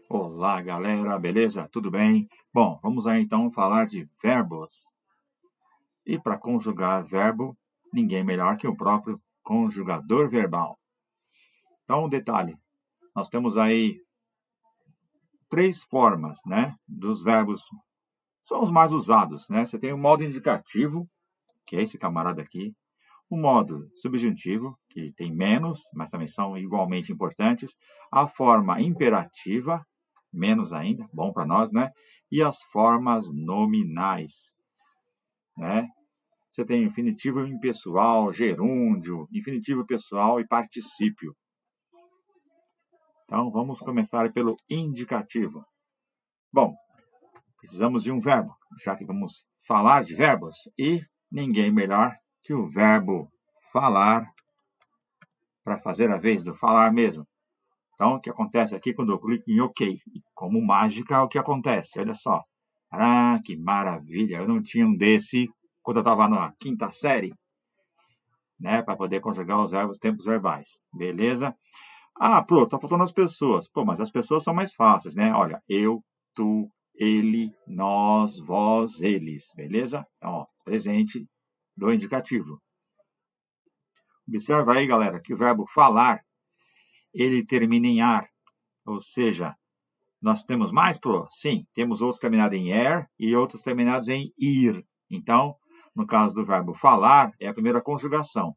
Olá, galera, beleza? Tudo bem? Bom, vamos aí então falar de verbos. E para conjugar verbo, ninguém melhor que o próprio conjugador verbal. Então, um detalhe: nós temos aí três formas, dos verbos. São os mais usados, Você tem o modo indicativo, que é esse camarada aqui. O modo subjuntivo, que tem menos, mas também são igualmente importantes. A forma imperativa, menos ainda, bom para nós, E as formas nominais, Você tem infinitivo impessoal, gerúndio, infinitivo pessoal e particípio. Então, vamos começar pelo indicativo. Bom, precisamos de um verbo, já que vamos falar de verbos. E ninguém melhor que o verbo falar, para fazer a vez do falar mesmo. Então, o que acontece aqui quando eu clico em OK? Como mágica, o que acontece? Olha só. Ah, que maravilha! Eu não tinha um desse quando eu estava na quinta série, para poder conjugar os verbos, tempos verbais. Beleza? Ah, pronto, tá faltando as pessoas. Pô, mas as pessoas são mais fáceis, Olha, eu, tu, ele, nós, vós, eles. Beleza? Então, ó, presente do indicativo. Observa aí, galera, que o verbo falar, ele termina em ar. Ou seja, nós temos mais pro? Sim, temos outros terminados em er e outros terminados em ir. Então, no caso do verbo falar, é a primeira conjugação.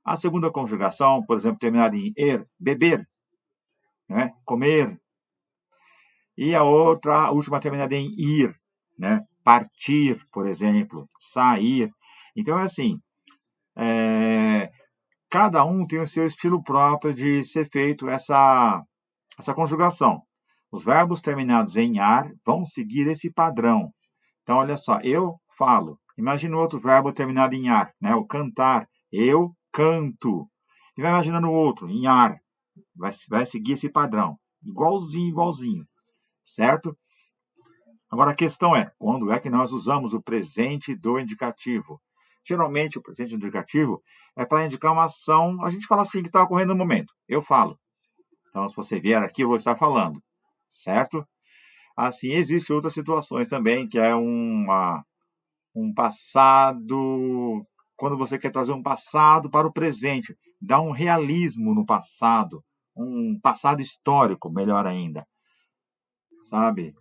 A segunda conjugação, por exemplo, terminada em er, beber, comer. E a última terminada em ir, partir, por exemplo, sair. Então, é assim, cada um tem o seu estilo próprio de ser feito essa conjugação. Os verbos terminados em ar vão seguir esse padrão. Então, olha só, eu falo. Imagina outro verbo terminado em ar, o cantar. Eu canto. E vai imaginando o outro, em ar. Vai seguir esse padrão. Igualzinho, igualzinho. Certo? Agora, a questão é, quando é que nós usamos o presente do indicativo? Geralmente, o presente do indicativo é para indicar uma ação, a gente fala assim, que está ocorrendo no momento. Eu falo. Então, se você vier aqui, eu vou estar falando. Certo? Assim, existem outras situações também, que é um passado, quando você quer trazer um passado para o presente, dá um realismo no passado, um passado histórico, melhor ainda, sabe?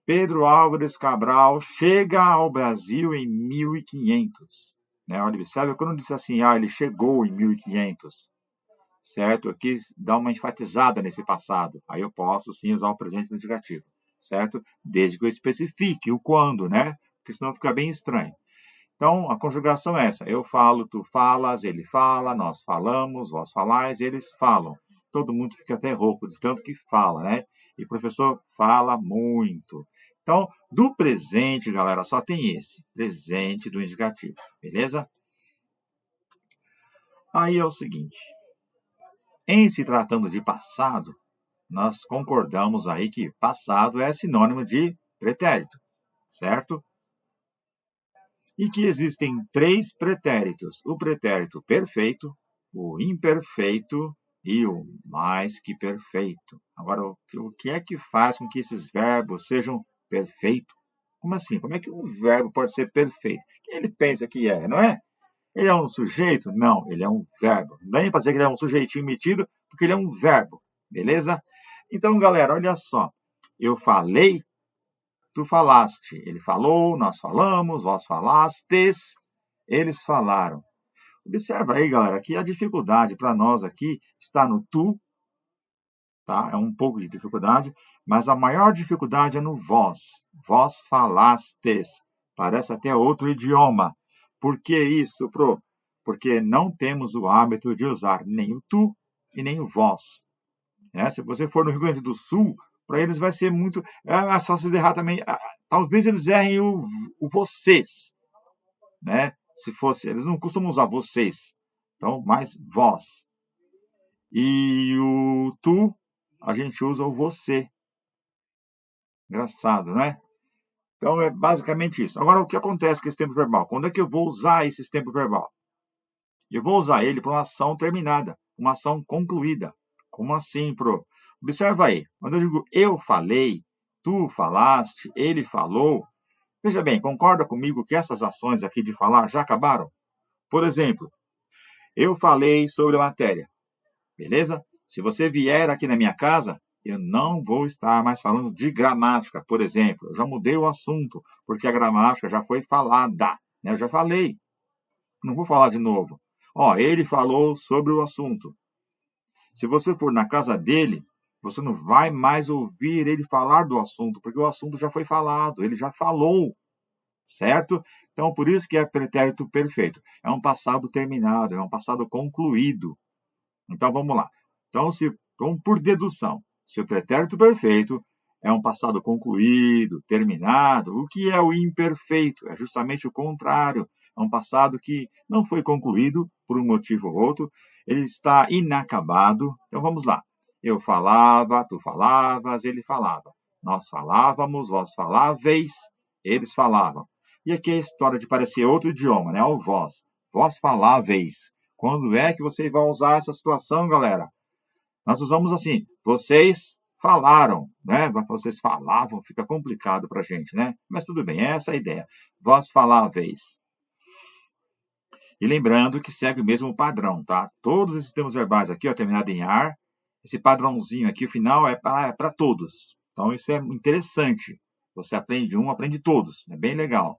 Pedro Álvares Cabral chega ao Brasil em 1500. Olha, observe, quando eu disse assim, ele chegou em 1500, certo? Eu quis dar uma enfatizada nesse passado. Aí eu posso, sim, usar o presente no indicativo, certo? Desde que eu especifique o quando, Porque senão fica bem estranho. Então, a conjugação é essa. Eu falo, tu falas, ele fala, nós falamos, vós falais, eles falam. Todo mundo fica até rouco, de tanto que fala, E o professor fala muito. Então, do presente, galera, só tem esse. Presente do indicativo. Beleza? Aí é o seguinte. Em se tratando de passado, nós concordamos aí que passado é sinônimo de pretérito, certo? E que existem três pretéritos: o pretérito perfeito, o imperfeito e o mais que perfeito. Agora, o que é que faz com que esses verbos sejam perfeitos? Como assim? Como é que um verbo pode ser perfeito? Quem ele pensa que é, não é? Ele é um sujeito? Não, ele é um verbo. Não dá nem para dizer que ele é um sujeitinho metido, porque ele é um verbo. Beleza? Então, galera, olha só. Eu falei, tu falaste. Ele falou, nós falamos, vós falastes, eles falaram. Observa aí, galera, que a dificuldade para nós aqui está no tu, tá? É um pouco de dificuldade, mas a maior dificuldade é no vós. Vós falastes. Parece até outro idioma. Por que isso, Pro? Porque não temos o hábito de usar nem o tu e nem o vós. Se você for no Rio Grande do Sul, para eles vai ser muito... É só se errar também. Talvez eles errem o vocês. Se fosse... Eles não costumam usar vocês. Então, mais vós. E o tu, a gente usa o você. Engraçado, Então, é basicamente isso. Agora, o que acontece com esse tempo verbal? Quando é que eu vou usar esse tempo verbal? Eu vou usar ele para uma ação terminada. uma ação concluída. Como assim, pro? Observa aí. Quando eu digo eu falei, tu falaste, ele falou. Veja bem, concorda comigo que essas ações aqui de falar já acabaram? Por exemplo, eu falei sobre a matéria. Beleza? Se você vier aqui na minha casa, eu não vou estar mais falando de gramática, por exemplo. Eu já mudei o assunto, porque a gramática já foi falada. Né? Eu já falei. Não vou falar de novo. Ó, ele falou sobre o assunto. Se você for na casa dele, você não vai mais ouvir ele falar do assunto, porque o assunto já foi falado, ele já falou. Certo? Então, por isso que é pretérito perfeito. É um passado terminado, é um passado concluído. Então, vamos lá. Então, vamos por dedução. Se o pretérito perfeito é um passado concluído, terminado, o que é o imperfeito? É justamente o contrário. É um passado que não foi concluído por um motivo ou outro. Ele está inacabado. Então, vamos lá. Eu falava, tu falavas, ele falava. Nós falávamos, vós faláveis, eles falavam. E aqui é a história de parecer outro idioma, né? O vós. Vós faláveis. Quando é que você vai usar essa situação, galera? Nós usamos assim, vocês falaram, né? Vocês falavam, fica complicado para a gente, né? Mas tudo bem, é essa a ideia. Vós faláveis. E lembrando que segue o mesmo padrão, tá? Todos esses termos verbais aqui, ó, terminado em ar, esse padrãozinho aqui, o final, é para todos. Então, isso é interessante. Você aprende um, aprende todos. É bem legal.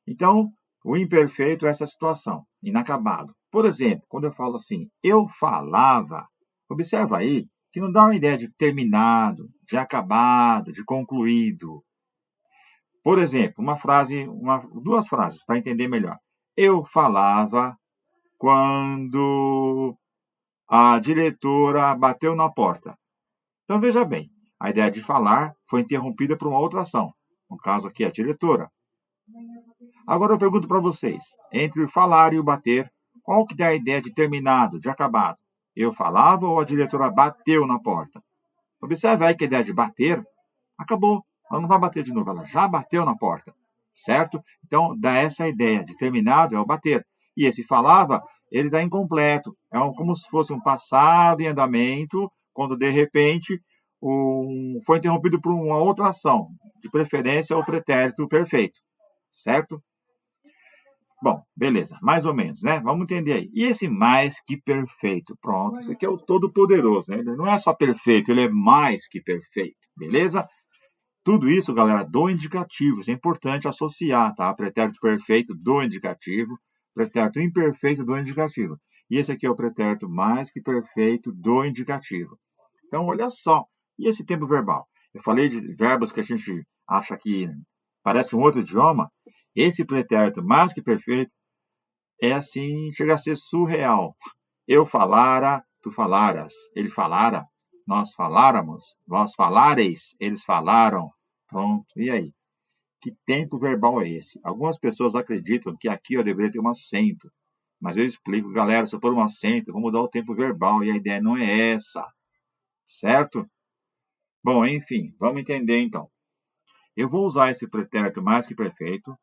Então, o imperfeito é essa situação, inacabado. Por exemplo, quando eu falo assim, eu falava, observa aí que não dá uma ideia de terminado, de acabado, de concluído. Por exemplo, duas frases para entender melhor. Eu falava quando a diretora bateu na porta. Então, veja bem, a ideia de falar foi interrompida por uma outra ação. No caso aqui, a diretora. Agora eu pergunto para vocês, entre o falar e o bater, qual que dá a ideia de terminado, de acabado? Eu falava ou a diretora bateu na porta? Observe aí que a ideia de bater acabou. Ela não vai bater de novo, ela já bateu na porta. Certo? Então, dá essa ideia de terminado é o bater. E esse falava, ele está incompleto. É como se fosse um passado em andamento, quando de repente foi interrompido por uma outra ação. De preferência, o pretérito perfeito. Certo? Bom, beleza, mais ou menos, né? Vamos entender aí. E esse mais que perfeito? Pronto, esse aqui é o todo-poderoso, né? Ele não é só perfeito, ele é mais que perfeito, beleza? Tudo isso, galera, do indicativo. Isso é importante associar, tá? Pretérito perfeito do indicativo, pretérito imperfeito do indicativo. E esse aqui é o pretérito mais que perfeito do indicativo. Então, olha só. E esse tempo verbal? Eu falei de verbos que a gente acha que parece um outro idioma. Esse pretérito mais que perfeito é assim, chega a ser surreal. Eu falara, tu falaras. Ele falara, nós faláramos. Vós falareis, eles falaram. Pronto, e aí? Que tempo verbal é esse? Algumas pessoas acreditam que aqui eu deveria ter um acento. Mas eu explico, galera, se eu pôr um acento, eu vou mudar o tempo verbal. E a ideia não é essa. Certo? Bom, enfim, vamos entender então. Eu vou usar esse pretérito mais que perfeito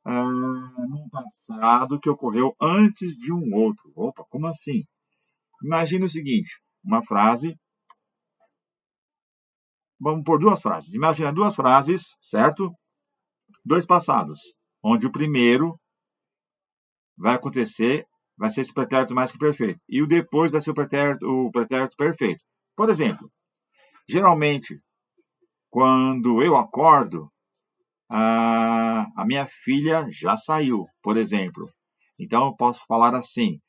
num passado que ocorreu antes de um outro. Opa, como assim? Imagina o seguinte, uma frase. Vamos por duas frases. Imagina duas frases, certo? Dois passados, onde o primeiro vai acontecer, vai ser esse pretérito mais que perfeito. E o depois vai ser o pretérito perfeito. Por exemplo, geralmente, quando eu acordo, a minha filha já saiu, por exemplo. Então, eu posso falar assim,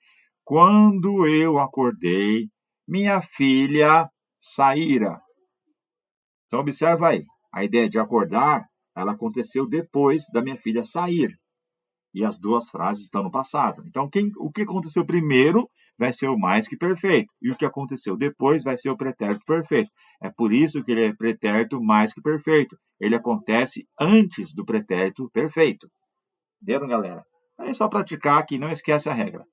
quando eu acordei, minha filha saíra. Então, observa aí. A ideia de acordar, ela aconteceu depois da minha filha sair. E as duas frases estão no passado. Então, o que aconteceu primeiro vai ser o mais que perfeito. E o que aconteceu depois vai ser o pretérito perfeito. É por isso que ele é pretérito mais que perfeito. Ele acontece antes do pretérito perfeito. Entenderam, galera? É só praticar que não esquece a regra.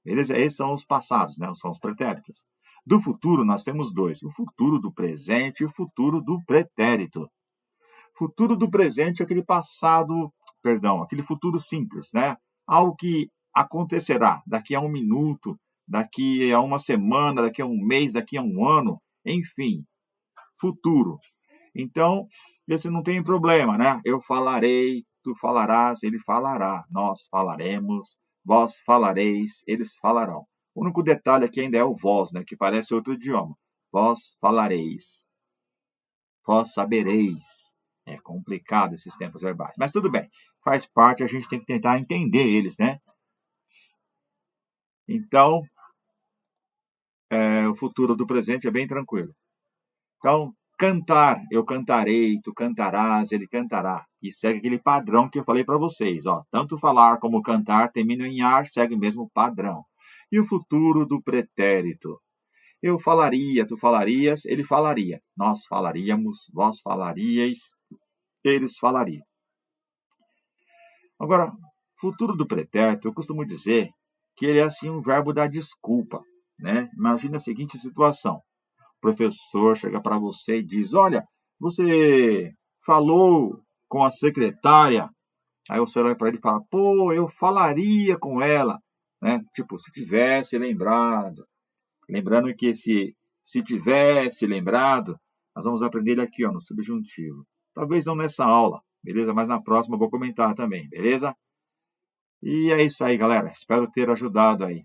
Beleza? Esses são os passados, né? São os pretéritos. Do futuro, nós temos dois. O futuro do presente e o futuro do pretérito. Futuro do presente é aquele passado, aquele futuro simples, né? Algo que acontecerá daqui a 1 minuto, daqui a 1 semana, daqui a 1 mês, daqui a 1 ano, enfim, futuro. Então, esse não tem problema, né? Eu falarei, tu falarás, ele falará, nós falaremos, vós falareis, eles falarão. O único detalhe aqui ainda é o vós, né? Que parece outro idioma. Vós falareis, vós sabereis. É complicado esses tempos verbais, mas tudo bem. Faz parte, a gente tem que tentar entender eles, né? Então, o futuro do presente é bem tranquilo. Então, cantar, eu cantarei, tu cantarás, ele cantará. E segue aquele padrão que eu falei para vocês. Ó, tanto falar como cantar terminam em ar, segue o mesmo padrão. E o futuro do pretérito? Eu falaria, tu falarias, ele falaria. Nós falaríamos, vós falaríeis, eles falariam. Agora, futuro do pretérito, eu costumo dizer que ele é assim um verbo da desculpa, né? Imagina a seguinte situação. O professor chega para você e diz, olha, você falou com a secretária. Aí você olha para ele e fala, pô, eu falaria com ela, né? Tipo, se tivesse lembrado. Lembrando que se tivesse lembrado, nós vamos aprender aqui, ó, no subjuntivo. Talvez não nessa aula, beleza? Mas na próxima eu vou comentar também, beleza? E é isso aí, galera. Espero ter ajudado aí.